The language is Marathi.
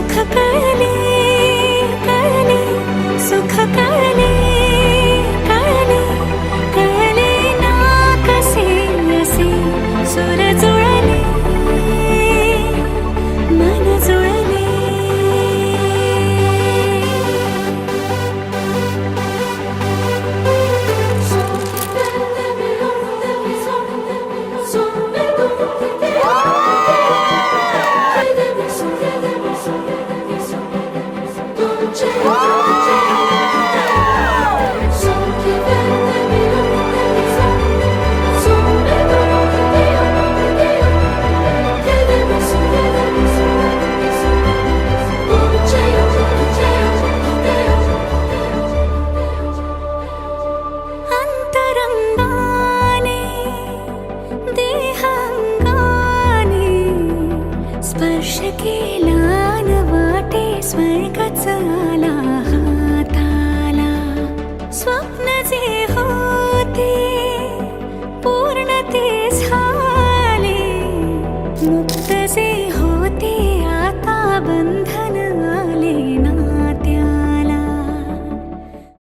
सुख कळले कळले सुख कळले कळले कळले ना कसे असे सुर जुळले मन जुळले स्पर्श केला न वाटे स्वर्गच आला हाताला स्वप्न जे होते पूर्ण ते झाले मुक्त जे